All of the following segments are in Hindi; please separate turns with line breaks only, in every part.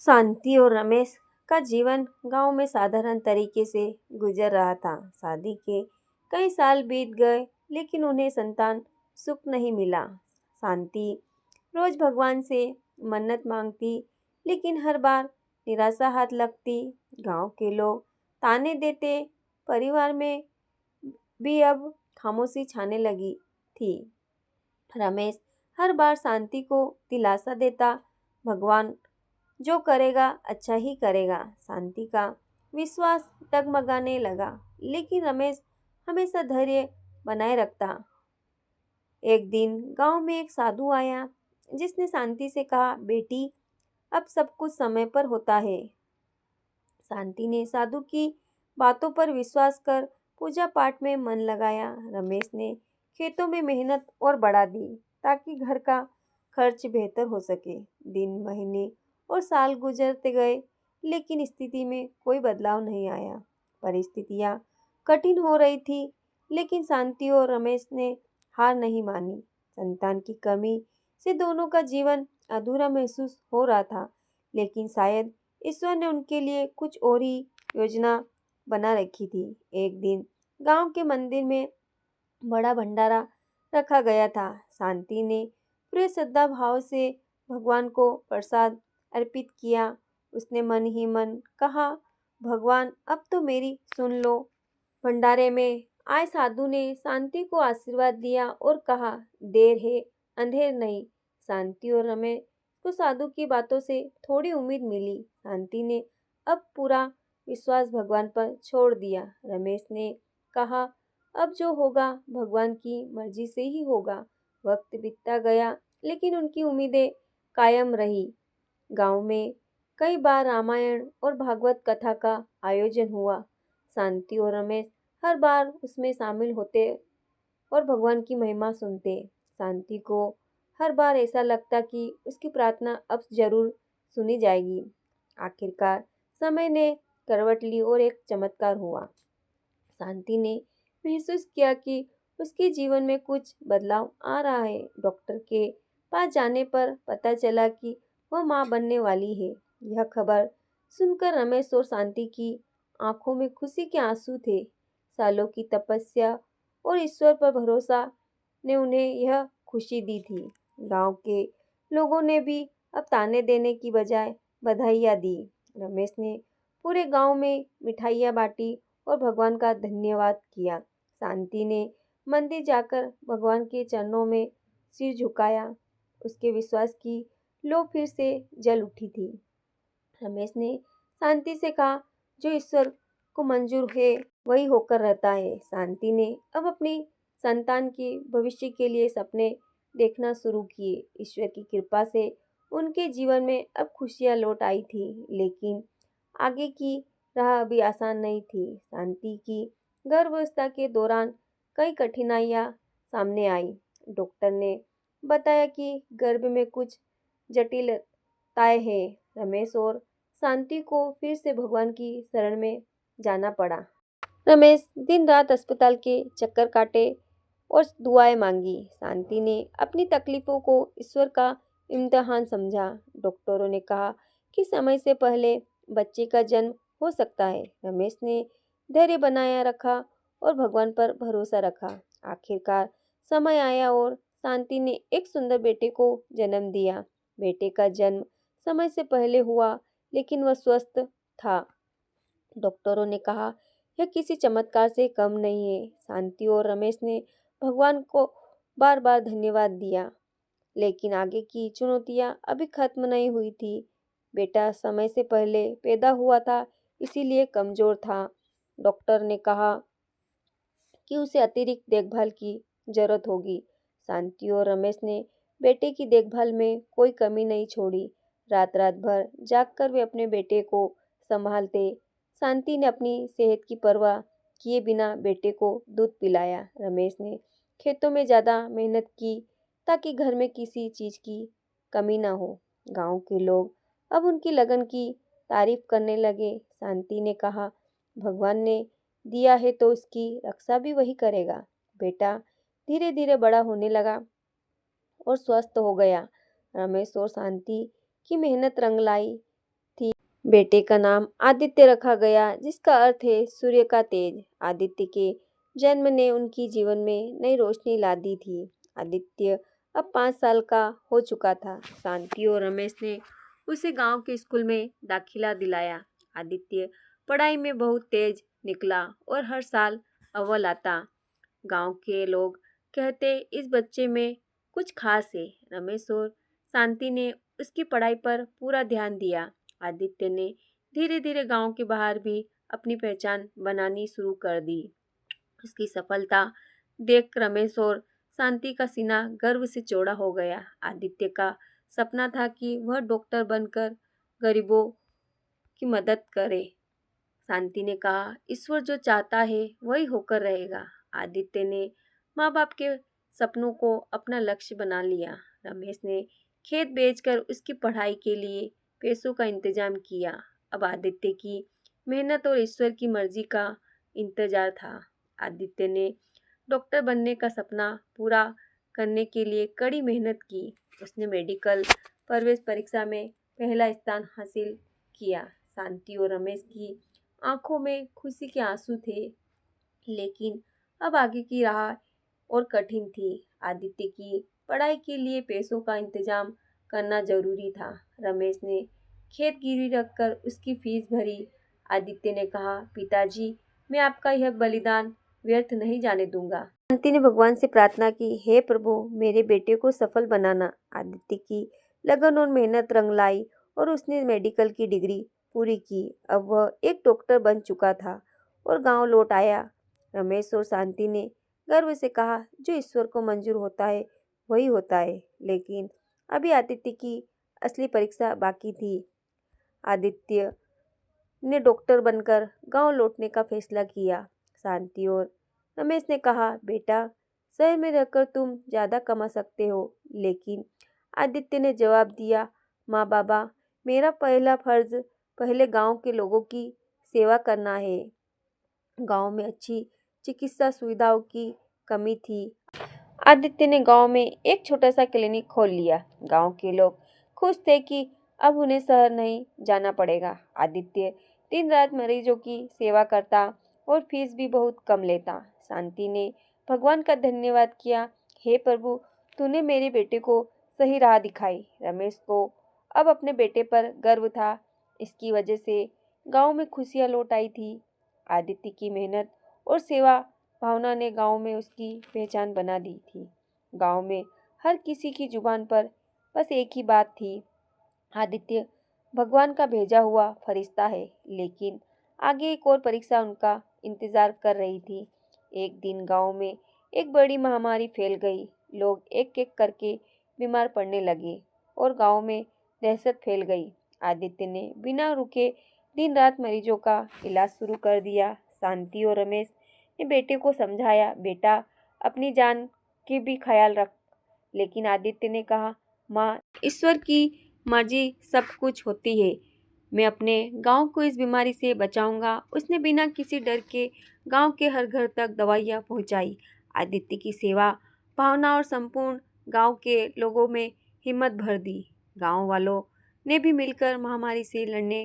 शांति और रमेश का जीवन गांव में साधारण तरीके से गुजर रहा था। शादी के कई साल बीत गए लेकिन उन्हें संतान सुख नहीं मिला। शांति रोज भगवान से मन्नत मांगती लेकिन हर बार निराशा हाथ लगती। गांव के लोग ताने देते, परिवार में भी अब खामोशी छाने लगी थी। रमेश हर बार शांति को दिलासा देता, भगवान जो करेगा अच्छा ही करेगा। शांति का विश्वास डगमगाने लगा लेकिन रमेश हमेशा धैर्य बनाए रखता। एक दिन गांव में एक साधु आया जिसने शांति से कहा, बेटी अब सब कुछ समय पर होता है। शांति ने साधु की बातों पर विश्वास कर पूजा पाठ में मन लगाया। रमेश ने खेतों में मेहनत और बढ़ा दी ताकि घर का खर्च बेहतर हो सके। दिन, महीने और साल गुजरते गए लेकिन स्थिति में कोई बदलाव नहीं आया। परिस्थितियाँ कठिन हो रही थी लेकिन शांति और रमेश ने हार नहीं मानी। संतान की कमी से दोनों का जीवन अधूरा महसूस हो रहा था लेकिन शायद ईश्वर ने उनके लिए कुछ और ही योजना बना रखी थी। एक दिन गांव के मंदिर में बड़ा भंडारा रखा गया था। शांति ने पूरे श्रद्धा भाव से भगवान को प्रसाद अर्पित किया। उसने मन ही मन कहा, भगवान अब तो मेरी सुन लो। भंडारे में आए साधु ने शांति को आशीर्वाद दिया और कहा, देर है अंधेर नहीं। शांति और रमेश को साधु की बातों से थोड़ी उम्मीद मिली। शांति ने अब पूरा विश्वास भगवान पर छोड़ दिया। रमेश ने कहा, अब जो होगा भगवान की मर्जी से ही होगा। वक्त बीतता गया लेकिन उनकी उम्मीदें कायम रही। गांव में कई बार रामायण और भागवत कथा का आयोजन हुआ। शांति और रमेश हर बार उसमें शामिल होते और भगवान की महिमा सुनते। शांति को हर बार ऐसा लगता कि उसकी प्रार्थना अब जरूर सुनी जाएगी। आखिरकार समय ने करवट ली और एक चमत्कार हुआ। शांति ने महसूस किया कि उसके जीवन में कुछ बदलाव आ रहा है। डॉक्टर के पास जाने पर पता चला कि वह मां बनने वाली है। यह खबर सुनकर रमेश और शांति की आंखों में खुशी के आंसू थे। सालों की तपस्या और ईश्वर पर भरोसा ने उन्हें यह खुशी दी थी। गांव के लोगों ने भी अब ताने देने की बजाय बधाइयाँ दी। रमेश ने पूरे गांव में मिठाइयाँ बांटी और भगवान का धन्यवाद किया। शांति ने मंदिर जाकर भगवान के चरणों में सिर झुकाया। उसके विश्वास की लो फिर से जल उठी थी। रमेश ने शांति से कहा, जो ईश्वर को मंजूर है वही होकर रहता है। शांति ने अब अपनी संतान के भविष्य के लिए सपने देखना शुरू किए। ईश्वर की कृपा से उनके जीवन में अब खुशियाँ लौट आई थी लेकिन आगे की राह अभी आसान नहीं थी। शांति की गर्भावस्था के दौरान कई कठिनाइयाँ सामने आई। डॉक्टर ने बताया कि गर्भ में कुछ जटिलताएं हैं। रमेश और शांति को फिर से भगवान की शरण में जाना पड़ा। रमेश दिन रात अस्पताल के चक्कर काटे और दुआएं मांगी। शांति ने अपनी तकलीफों को ईश्वर का इम्तिहान समझा। डॉक्टरों ने कहा कि समय से पहले बच्चे का जन्म हो सकता है। रमेश ने धैर्य बनाया रखा और भगवान पर भरोसा रखा। आखिरकार समय आया और शांति ने एक सुंदर बेटे को जन्म दिया। बेटे का जन्म समय से पहले हुआ लेकिन वह स्वस्थ था। डॉक्टरों ने कहा, यह किसी चमत्कार से कम नहीं है। शांति और रमेश ने भगवान को बार बार धन्यवाद दिया लेकिन आगे की चुनौतियां अभी खत्म नहीं हुई थी। बेटा समय से पहले पैदा हुआ था इसीलिए कमजोर था। डॉक्टर ने कहा कि उसे अतिरिक्त देखभाल की जरूरत होगी। शांति और रमेश ने बेटे की देखभाल में कोई कमी नहीं छोड़ी। रात रात भर जागकर वे अपने बेटे को संभालते। शांति ने अपनी सेहत की परवाह किए बिना बेटे को दूध पिलाया। रमेश ने खेतों में ज़्यादा मेहनत की ताकि घर में किसी चीज़ की कमी ना हो। गांव के लोग अब उनकी लगन की तारीफ करने लगे। शांति ने कहा, भगवान ने दिया है तो उसकी रक्षा भी वही करेगा। बेटा धीरे धीरे बड़ा होने लगा और स्वस्थ हो गया। रमेश और शांति की मेहनत रंग लाई बेटे का नाम आदित्य रखा गया, जिसका अर्थ है सूर्य का तेज। आदित्य के जन्म ने उनकी जीवन में नई रोशनी ला दी थी। आदित्य अब 5 साल का हो चुका था। शांति और रमेश ने उसे गांव के स्कूल में दाखिला दिलाया। आदित्य पढ़ाई में बहुत तेज निकला और हर साल अव्वल आता। गांव के लोग कहते इस बच्चे में कुछ खास है। रमेश और शांति ने उसकी पढ़ाई पर पूरा ध्यान दिया। आदित्य ने धीरे धीरे गांव के बाहर भी अपनी पहचान बनानी शुरू कर दी। उसकी सफलता देख रमेश और शांति का सीना गर्व से चौड़ा हो गया। आदित्य का सपना था कि वह डॉक्टर बनकर गरीबों की मदद करे। शांति ने कहा, ईश्वर जो चाहता है वही होकर रहेगा। आदित्य ने माँ बाप के सपनों को अपना लक्ष्य बना लिया। रमेश ने खेत बेचकर उसकी पढ़ाई के लिए पैसों का इंतजाम किया। अब आदित्य की मेहनत और ईश्वर की मर्जी का इंतजार था। आदित्य ने डॉक्टर बनने का सपना पूरा करने के लिए कड़ी मेहनत की। उसने मेडिकल प्रवेश परीक्षा में पहला स्थान हासिल किया। शांति और रमेश की आंखों में खुशी के आंसू थे, लेकिन अब आगे की राह और कठिन थी। आदित्य की पढ़ाई के लिए पैसों का इंतजाम करना जरूरी था। रमेश ने खेत गिरवी रखकर उसकी फीस भरी। आदित्य ने कहा, पिताजी, मैं आपका यह बलिदान व्यर्थ नहीं जाने दूंगा। शांति ने भगवान से प्रार्थना की, हे प्रभु, मेरे बेटे को सफल बनाना। आदित्य की लगन और मेहनत रंग लाई और उसने मेडिकल की डिग्री पूरी की। अब वह एक डॉक्टर बन चुका था और गांव लौट आया। रमेश और शांति ने गर्व से कहा, जो ईश्वर को मंजूर होता है वही होता है। लेकिन अभी आदित्य की असली परीक्षा बाकी थी। आदित्य ने डॉक्टर बनकर गांव लौटने का फैसला किया। शांति और रमेश ने कहा, बेटा, शहर में रहकर तुम ज़्यादा कमा सकते हो। लेकिन आदित्य ने जवाब दिया, माँ बाबा, मेरा पहला फर्ज पहले गांव के लोगों की सेवा करना है। गांव में अच्छी चिकित्सा सुविधाओं की कमी थी। आदित्य ने गांव में एक छोटा सा क्लिनिक खोल लिया। गांव के लोग खुश थे कि अब उन्हें शहर नहीं जाना पड़ेगा। आदित्य दिन रात मरीजों की सेवा करता और फीस भी बहुत कम लेता। शांति ने भगवान का धन्यवाद किया, हे प्रभु, तूने मेरे बेटे को सही राह दिखाई। रमेश को अब अपने बेटे पर गर्व था। इसकी वजह से गांव में खुशियां लौट आई थी। आदित्य की मेहनत और सेवा भावना ने गांव में उसकी पहचान बना दी थी। गांव में हर किसी की जुबान पर बस एक ही बात थी, आदित्य भगवान का भेजा हुआ फरिश्ता है। लेकिन आगे एक और परीक्षा उनका इंतजार कर रही थी। एक दिन गांव में एक बड़ी महामारी फैल गई। लोग एक एक करके बीमार पड़ने लगे और गांव में दहशत फैल गई। आदित्य ने बिना रुके दिन रात मरीजों का इलाज शुरू कर दिया। शांति और रमेश ने बेटे को समझाया, बेटा, अपनी जान की भी ख्याल रख। लेकिन आदित्य ने कहा, माँ, ईश्वर की मर्जी सब कुछ होती है। मैं अपने गांव को इस बीमारी से बचाऊंगा। उसने बिना किसी डर के गांव के हर घर तक दवाइयाँ पहुंचाई। आदित्य की सेवा भावना और संपूर्ण गांव के लोगों में हिम्मत भर दी। गांव वालों ने भी मिलकर महामारी से लड़ने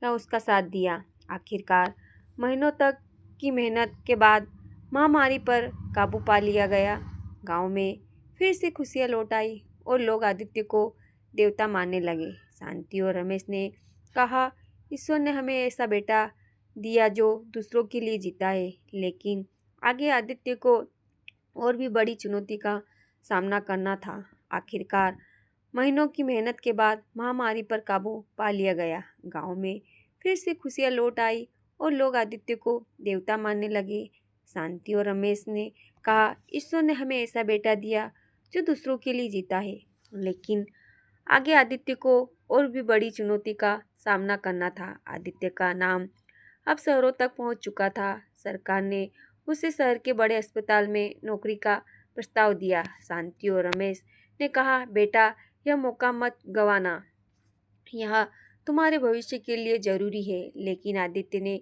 का उसका साथ दिया। आखिरकार महीनों तक की मेहनत के बाद महामारी पर काबू पा लिया गया। गांव में फिर से खुशियां लौट आई और लोग आदित्य को देवता मानने लगे। शांति और रमेश ने कहा, ईश्वर ने हमें ऐसा बेटा दिया जो दूसरों के लिए जीता है। लेकिन आगे आदित्य को और भी बड़ी चुनौती का सामना करना था। आखिरकार महीनों की मेहनत के बाद महामारी पर काबू पा लिया गया। गांव में फिर से खुशियां लौट आई और लोग आदित्य को देवता मानने लगे। शांति और रमेश ने कहा, ईश्वर ने हमें ऐसा बेटा दिया जो दूसरों के लिए जीता है। लेकिन आगे आदित्य को और भी बड़ी चुनौती का सामना करना था। आदित्य का नाम अब शहरों तक पहुंच चुका था। सरकार ने उसे शहर के बड़े अस्पताल में नौकरी का प्रस्ताव दिया। शांति और रमेश ने कहा, बेटा, यह मौका मत गंवाना। यह तुम्हारे भविष्य के लिए जरूरी है। लेकिन आदित्य ने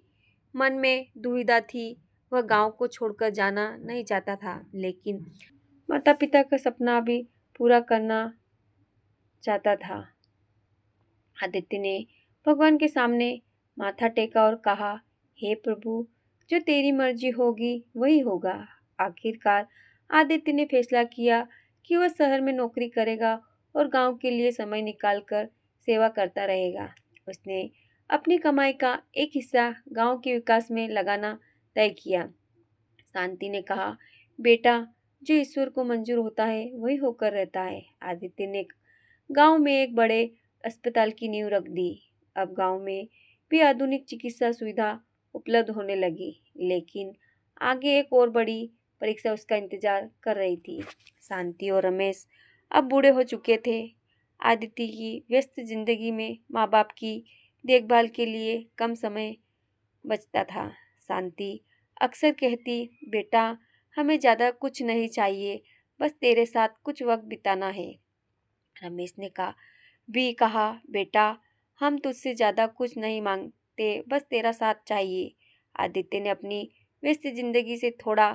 मन में दुविधा थी। वह गांव को छोड़कर जाना नहीं चाहता था, लेकिन माता पिता का सपना भी पूरा करना चाहता था। आदित्य ने भगवान के सामने माथा टेका और कहा, हे प्रभु, जो तेरी मर्जी होगी वही होगा। आखिरकार आदित्य ने फैसला किया कि वह शहर में नौकरी करेगा और गांव के लिए समय निकालकर सेवा करता रहेगा। उसने अपनी कमाई का एक हिस्सा गांव के विकास में लगाना तय किया। शांति ने कहा, बेटा, जो ईश्वर को मंजूर होता है वही होकर रहता है। आदित्य ने गांव में एक बड़े अस्पताल की नींव रख दी। अब गांव में भी आधुनिक चिकित्सा सुविधा उपलब्ध होने लगी, लेकिन आगे एक और बड़ी परीक्षा उसका इंतजार कर रही थी। शांति और रमेश अब बूढ़े हो चुके थे। आदित्य की व्यस्त जिंदगी में माँ बाप की देखभाल के लिए कम समय बचता था। शांति अक्सर कहती, बेटा, हमें ज़्यादा कुछ नहीं चाहिए, बस तेरे साथ कुछ वक्त बिताना है। रमेश ने कहा, बेटा, हम तुझसे ज़्यादा कुछ नहीं मांगते, बस तेरा साथ चाहिए। आदित्य ने अपनी व्यस्त जिंदगी से थोड़ा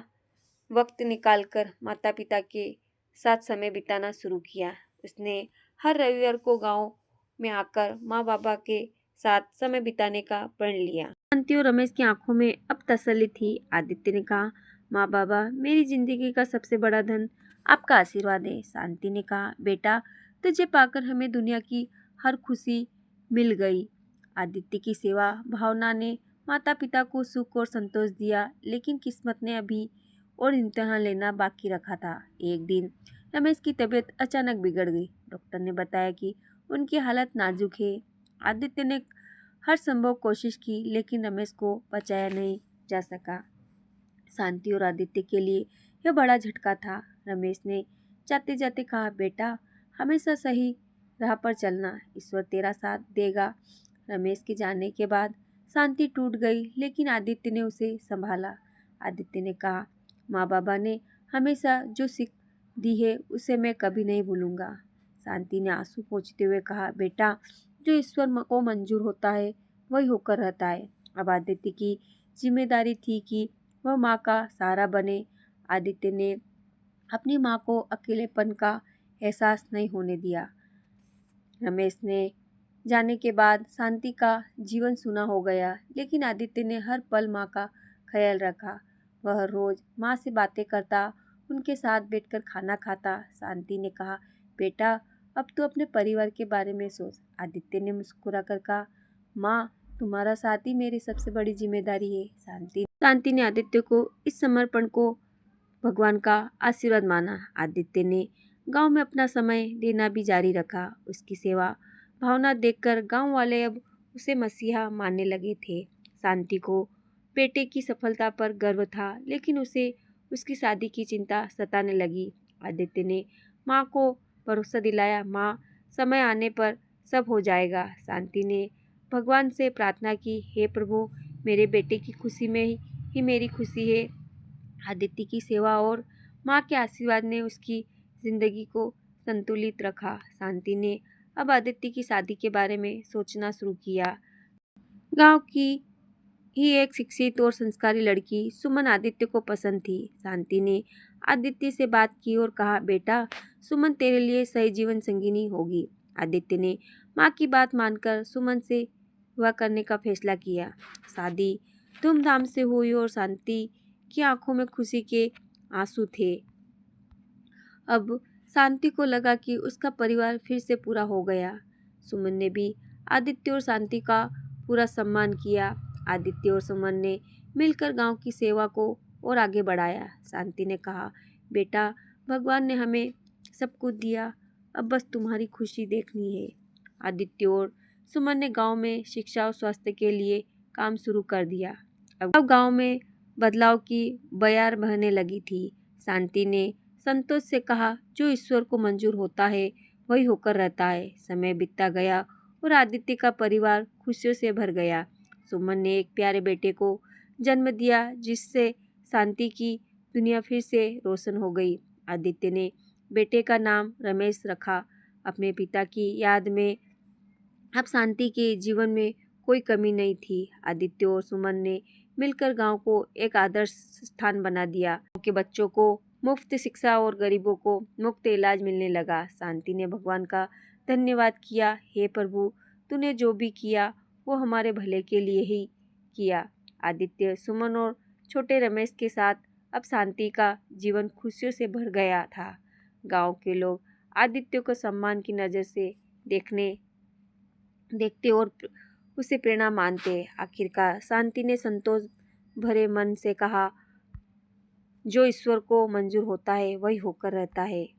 वक्त निकालकर माता पिता के साथ समय बिताना शुरू किया। उसने हर रविवार को गांव में आकर माँ बाबा के साथ समय बिताने का प्रण लिया। शांति और रमेश की आंखों में अब तसल्ली थी। आदित्य ने कहा, माँ बाबा, मेरी जिंदगी का सबसे बड़ा धन आपका आशीर्वाद है। शांति ने कहा, बेटा, तुझे पाकर हमें दुनिया की हर खुशी मिल गई। आदित्य की सेवा भावना ने माता पिता को सुख और संतोष दिया, लेकिन किस्मत ने अभी और इम्तिहान लेना बाकी रखा था। एक दिन रमेश की तबीयत अचानक बिगड़ गई। डॉक्टर ने बताया कि उनकी हालत नाजुक है। आदित्य ने हर संभव कोशिश की, लेकिन रमेश को बचाया नहीं जा सका। शांति और आदित्य के लिए यह बड़ा झटका था। रमेश ने जाते जाते कहा, बेटा, हमेशा सही राह पर चलना, ईश्वर तेरा साथ देगा। रमेश के जाने के बाद शांति टूट गई, लेकिन आदित्य ने उसे संभाला। आदित्य ने कहा, माँ बाबा ने हमेशा जो सीख दी है उसे मैं कभी नहीं भूलूंगा। शांति ने आंसू पोंछते हुए कहा, बेटा, जो ईश्वर को मंजूर होता है वही होकर रहता है। अब आदित्य की जिम्मेदारी थी कि वह माँ का सहारा बने। आदित्य ने अपनी माँ को अकेलेपन का एहसास नहीं होने दिया। रमेश ने जाने के बाद शांति का जीवन सूना हो गया, लेकिन आदित्य ने हर पल माँ का ख्याल रखा। वह रोज माँ से बातें करता, उनके साथ बैठकर खाना खाता। शांति ने कहा, बेटा, अब तू अपने परिवार के बारे में सोच। आदित्य ने मुस्कुरा कर कहा, माँ, तुम्हारा साथ ही मेरी सबसे बड़ी जिम्मेदारी है। शांति ने आदित्य को इस समर्पण को भगवान का आशीर्वाद माना। आदित्य ने गांव में अपना समय देना भी जारी रखा। उसकी सेवा भावना देखकर गांव वाले अब उसे मसीहा मानने लगे थे। शांति को बेटे की सफलता पर गर्व था, लेकिन उसे उसकी शादी की चिंता सताने लगी। आदित्य ने माँ को भरोसा दिलाया, माँ, समय आने पर सब हो जाएगा। शांति ने भगवान से प्रार्थना की, हे प्रभु, मेरे बेटे की खुशी में ही मेरी खुशी है। आदित्य की सेवा और माँ के आशीर्वाद ने उसकी जिंदगी को संतुलित रखा। शांति ने अब आदित्य की शादी के बारे में सोचना शुरू किया। गांव की ही एक शिक्षित और संस्कारी लड़की सुमन आदित्य को पसंद थी। शांति ने आदित्य से बात की और कहा, बेटा, सुमन तेरे लिए सही जीवन संगिनी होगी। आदित्य ने माँ की बात मानकर सुमन से विवाह करने का फैसला किया। शादी धूमधाम से हुई और शांति की आंखों में खुशी के आंसू थे। अब शांति को लगा कि उसका परिवार फिर से पूरा हो गया। सुमन ने भी आदित्य और शांति का पूरा सम्मान किया। आदित्य और सुमन ने मिलकर गांव की सेवा को और आगे बढ़ाया। शांति ने कहा, बेटा, भगवान ने हमें सब कुछ दिया, अब बस तुम्हारी खुशी देखनी है। आदित्य और सुमन ने गांव में शिक्षा और स्वास्थ्य के लिए काम शुरू कर दिया। अब गांव में बदलाव की बयार बहने लगी थी। शांति ने संतोष से कहा, जो ईश्वर को मंजूर होता है वही होकर रहता है। समय बीतता गया और आदित्य का परिवार खुशियों से भर गया। सुमन ने एक प्यारे बेटे को जन्म दिया, जिससे शांति की दुनिया फिर से रोशन हो गई। आदित्य ने बेटे का नाम रमेश रखा। अपने पिता की याद में अब शांति के जीवन में कोई कमी नहीं थी। आदित्य और सुमन ने मिलकर गांव को एक आदर्श स्थान बना दिया। गांव के बच्चों को मुफ्त शिक्षा और गरीबों को मुफ्त इलाज मिलने लगा। शांति ने भगवान का धन्यवाद किया, हे प्रभु, तूने जो भी किया वो हमारे भले के लिए ही किया। आदित्य, सुमन और छोटे रमेश के साथ अब शांति का जीवन खुशियों से भर गया था। गांव के लोग आदित्य को सम्मान की नज़र से देखते और उसे प्रेरणा मानते। आखिरकार शांति ने संतोष भरे मन से कहा, जो ईश्वर को मंजूर होता है वही होकर रहता है।